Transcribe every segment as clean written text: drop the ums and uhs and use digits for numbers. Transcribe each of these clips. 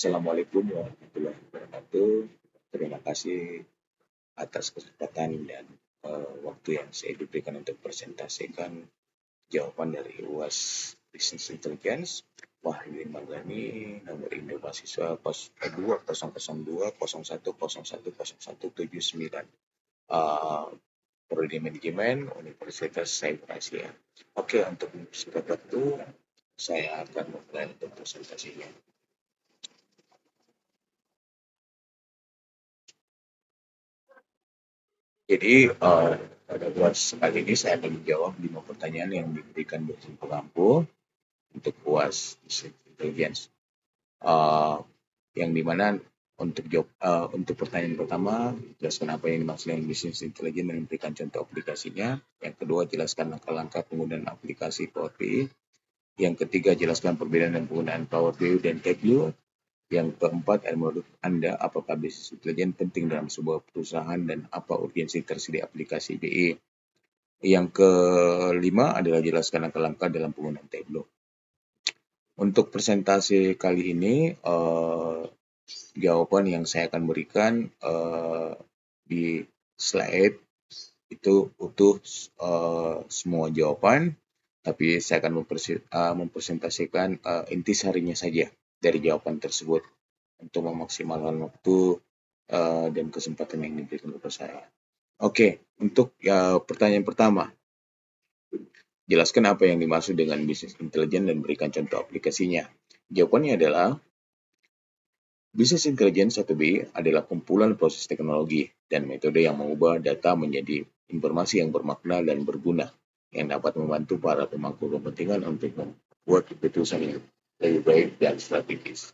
Assalamualaikum warahmatullahi wabarakatuh. Terima kasih atas kesempatan dan waktu yang saya diberikan untuk presentasikan jawaban dari UAS Business Intelligence. Wahyudin Magani, nomor induk mahasiswa 20201010179. Prodi Manajemen Universitas Saiful Asia. Oke, untuk singkat waktu, saya akan memulai untuk presentasinya. Jadi, pada buat kali ini saya akan menjawab 5 pertanyaan yang diberikan dosen pengampu untuk UAS Business Intelligence. Yang dimana untuk pertanyaan pertama, jelaskan apa yang dimaksud dengan Business Intelligence dan memberikan contoh aplikasinya. Yang kedua, jelaskan langkah-langkah penggunaan aplikasi Power BI. Yang ketiga, jelaskan perbedaan dan penggunaan Power BI dan Tableau. Yang keempat, menurut Anda, apakah Business Intelligence penting dalam sebuah perusahaan dan apa urgensi tersedia aplikasi BI? Yang kelima adalah jelaskan langkah-langkah dalam penggunaan Tableau. Untuk presentasi kali ini, jawaban yang saya akan berikan di slide itu utuh semua jawaban, tapi saya akan mempresentasikan intisarinya saja dari jawaban tersebut untuk memaksimalkan waktu dan kesempatan yang diberikan kepada saya. Oke, untuk pertanyaan pertama, jelaskan apa yang dimaksud dengan Business Intelligence dan berikan contoh aplikasinya. Jawabannya adalah, Business Intelligence atau BI adalah kumpulan proses teknologi dan metode yang mengubah data menjadi informasi yang bermakna dan berguna, yang dapat membantu para pemangku kepentingan untuk membuat keputusan yang lebih baik dan strategis.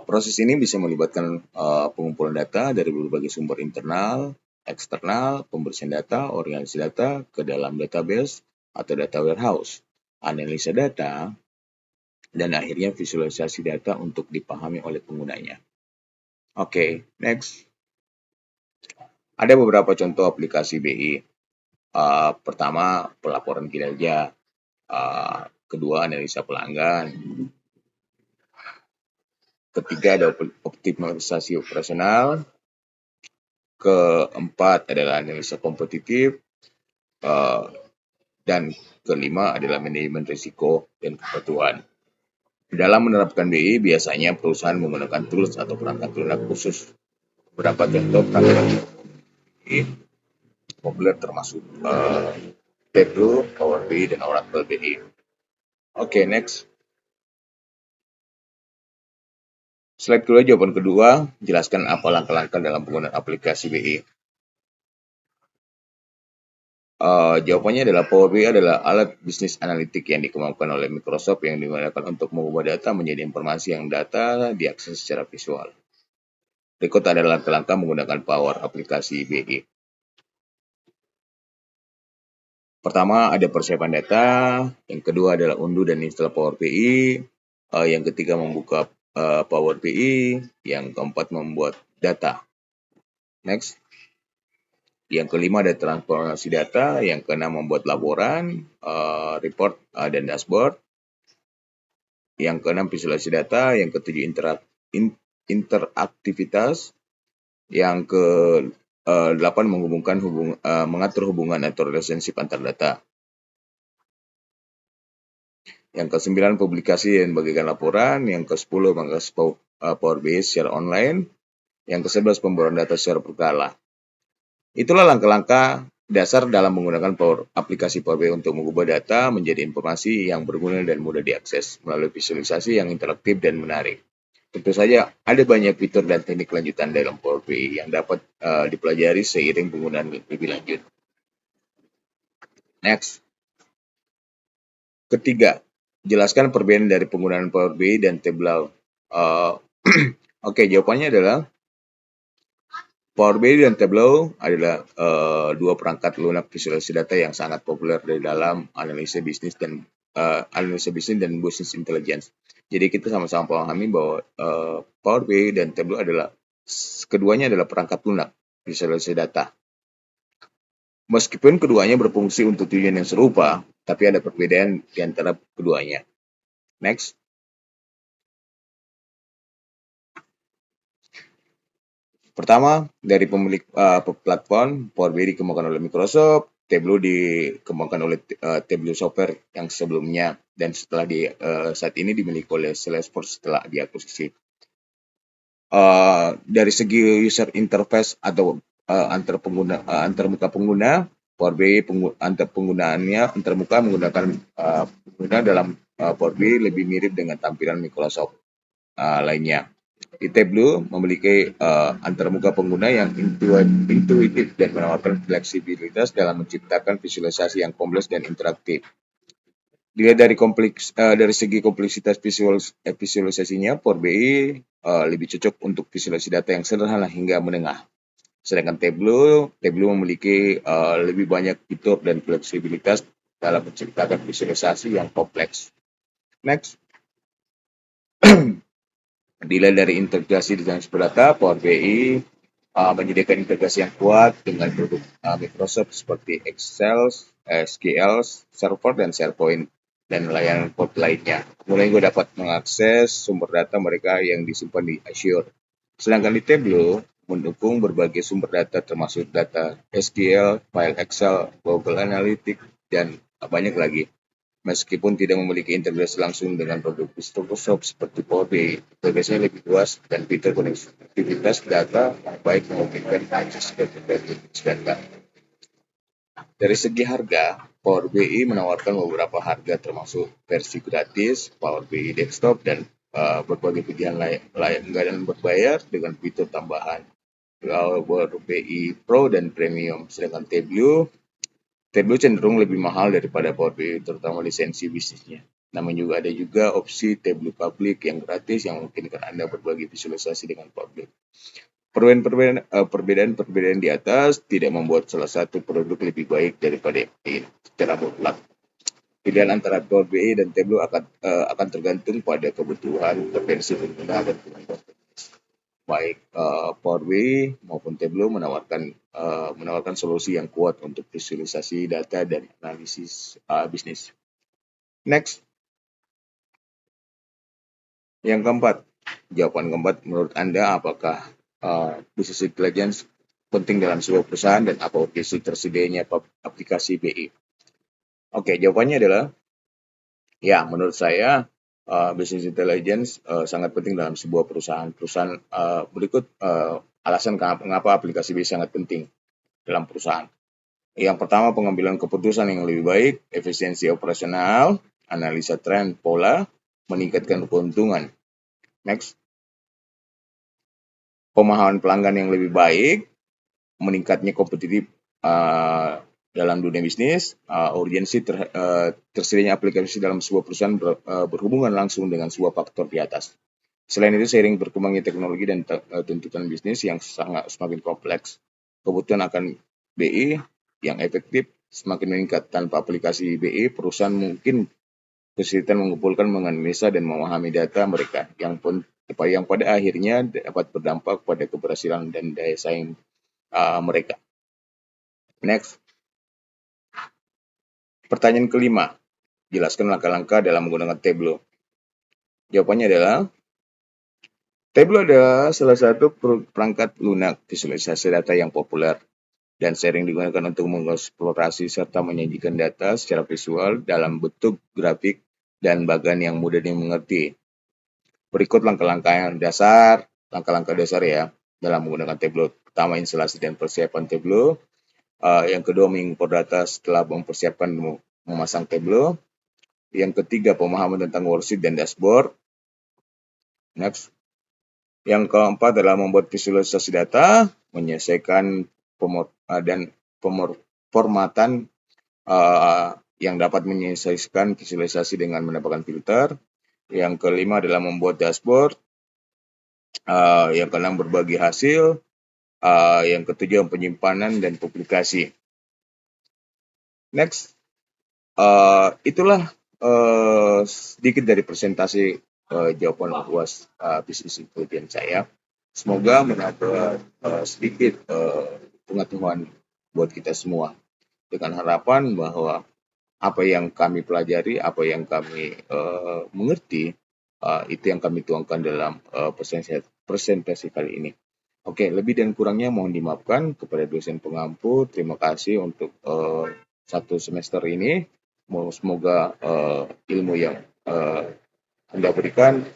Proses ini bisa melibatkan pengumpulan data dari berbagai sumber internal, eksternal, pembersihan data, organisasi data ke dalam database atau data warehouse, analisa data, dan akhirnya visualisasi data untuk dipahami oleh penggunanya. Oke, next. Ada beberapa contoh aplikasi BI. Pertama, pelaporan kinerja. Kedua, analisa pelanggan. Ketiga, ada optimalisasi operasional. Keempat adalah analisa kompetitif. Dan kelima adalah manajemen risiko dan kebutuhan. Dalam menerapkan BI, biasanya perusahaan menggunakan tools atau perangkat lunak khusus. Beberapa contoh perangkat BI populer termasuk Tableau, Power BI, dan Oracle BI. Oke, next. Slide kedua, jawaban kedua, jelaskan apa langkah-langkah dalam penggunaan aplikasi BI. Jawabannya adalah Power BI adalah alat bisnis analitik yang dikembangkan oleh Microsoft yang digunakan untuk mengubah data menjadi informasi yang data diakses secara visual. Berikut adalah langkah-langkah menggunakan Power aplikasi BI. Pertama, ada persiapan data. Yang kedua adalah unduh dan install Power BI. Yang ketiga, membuka Power BI. Yang keempat, membuat data. Next. Yang kelima ada transformasi data, yang keenam membuat laporan, report, dan dashboard. Yang keenam visualisasi data, yang ketujuh interaktivitas, yang ke-8 mengatur hubungan atau relationship antar data. Yang ke-9 publikasi dan bagikan laporan, yang ke-10 mengakses Power BI secara online, yang ke-11 pembaruan data secara berkala. Itulah langkah-langkah dasar dalam menggunakan aplikasi Power BI untuk mengubah data menjadi informasi yang berguna dan mudah diakses melalui visualisasi yang interaktif dan menarik. Tentu saja ada banyak fitur dan teknik lanjutan dalam Power BI yang dapat dipelajari seiring penggunaan lebih lanjut. Next. Ketiga, jelaskan perbedaan dari penggunaan Power BI dan Tableau. Oke, jawabannya adalah Power BI dan Tableau adalah dua perangkat lunak visualisasi data yang sangat populer di dalam analisa bisnis dan business intelligence. Jadi kita sama-sama pahami bahwa Power BI dan Tableau keduanya adalah perangkat lunak visualisasi data. Meskipun keduanya berfungsi untuk tujuan yang serupa, tapi ada perbedaan di antara keduanya. Next. Pertama, dari pemilik platform, Power BI dikembangkan oleh Microsoft, Tableau dikembangkan oleh Tableau Software yang sebelumnya, dan setelah saat ini dimiliki oleh Salesforce setelah diakuisisi. Dari segi user interface atau antar muka pengguna, Power BI antar penggunaannya antar muka menggunakan pengguna dalam Power BI lebih mirip dengan tampilan Microsoft lainnya. Di Tableau memiliki antarmuka pengguna yang intuitif dan menawarkan fleksibilitas dalam menciptakan visualisasi yang kompleks dan interaktif. Dilihat dari segi kompleksitas visualisasinya, Power BI lebih cocok untuk visualisasi data yang sederhana hingga menengah. Sedangkan Tableau memiliki lebih banyak fitur dan fleksibilitas dalam menciptakan visualisasi yang kompleks. Next. Dilihat dari integrasi desain sumber data, Power BI menyediakan integrasi yang kuat dengan produk Microsoft seperti Excel, SQL, Server, dan SharePoint, dan layanan cloud lainnya. Kemudian gue dapat mengakses sumber data mereka yang disimpan di Azure. Sedangkan di Tableau mendukung berbagai sumber data termasuk data SQL, file Excel, Google Analytics, dan banyak lagi. Meskipun tidak memiliki integrasi langsung dengan produk Microsoft seperti Power BI, integrasinya lebih luas dan fitur konektivitas data yang baik memungkinkan akses ke berbagai data. Dari segi harga, Power BI menawarkan beberapa harga termasuk versi gratis, Power BI Desktop, dan berbagai pilihan langganan berbayar dengan fitur tambahan. Power BI Pro dan Premium, sedangkan Tableau cenderung lebih mahal daripada Power BI, terutama lisensi bisnisnya. Namun juga ada opsi Tableau Public yang gratis yang memungkinkan Anda berbagi visualisasi dengan publik. Perbedaan di atas tidak membuat salah satu produk lebih baik daripada yang lain secara mutlak. Pilihan antara Power BI dan Tableau akan tergantung pada kebutuhan, preferensi pengguna, dan kemampuan baik Power BI maupun Tableau menawarkan solusi yang kuat untuk visualisasi data dan analisis bisnis. Next, yang keempat, jawaban keempat menurut Anda apakah business intelligence penting dalam sebuah perusahaan dan apa urgensi tersedianya aplikasi BI? Oke, jawabannya adalah ya, menurut saya business intelligence sangat penting dalam sebuah perusahaan. Berikut alasan mengapa aplikasi BI sangat penting dalam perusahaan. Yang pertama, pengambilan keputusan yang lebih baik, efisiensi operasional, analisa tren pola, meningkatkan keuntungan. Next, pemahaman pelanggan yang lebih baik, meningkatnya kompetitif dalam dunia bisnis, urgensi tersedianya aplikasi dalam sebuah perusahaan berhubungan langsung dengan sebuah faktor di atas. Selain itu, seiring berkembangnya teknologi dan tuntutan bisnis yang semakin kompleks, kebutuhan akan BI yang efektif semakin meningkat. Tanpa aplikasi BI, perusahaan mungkin kesulitan mengumpulkan, menganalisa, dan memahami data mereka yang pada akhirnya dapat berdampak pada keberhasilan dan daya saing mereka. Next. Pertanyaan kelima, jelaskan langkah-langkah dalam menggunakan Tableau. Jawabannya adalah Tableau adalah salah satu perangkat lunak visualisasi data yang populer dan sering digunakan untuk mengeksplorasi serta menyajikan data secara visual dalam bentuk grafik dan bagan yang mudah dimengerti. Berikut langkah-langkah dasar ya dalam menggunakan Tableau. Pertama, instalasi dan persiapan Tableau. Yang kedua, mengimpor data setelah mempersiapkan memasang Tableau. Yang ketiga, pemahaman tentang worksheet dan dashboard. Next. Yang keempat adalah membuat visualisasi data, menyelesaikan formatan yang dapat menyelesaikan visualisasi dengan menambahkan filter. Yang kelima adalah membuat dashboard. Yang keenam, berbagi hasil. Yang ketujuh, penyimpanan dan publikasi. Next, itulah sedikit dari presentasi jawaban UAS bisnis intelligence saya. Semoga menambah sedikit pengetahuan buat kita semua. Dengan harapan bahwa apa yang kami pelajari, apa yang kami mengerti, itu yang kami tuangkan dalam presentasi kali ini. Oke, lebih dan kurangnya mohon dimaafkan kepada dosen pengampu. Terima kasih untuk satu semester ini. Semoga ilmu yang Anda berikan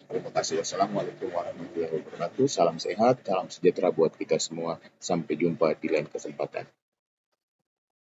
terima kasih. Wassalamualaikum warahmatullahi wabarakatuh. Salam sehat, salam sejahtera buat kita semua. Sampai jumpa di lain kesempatan.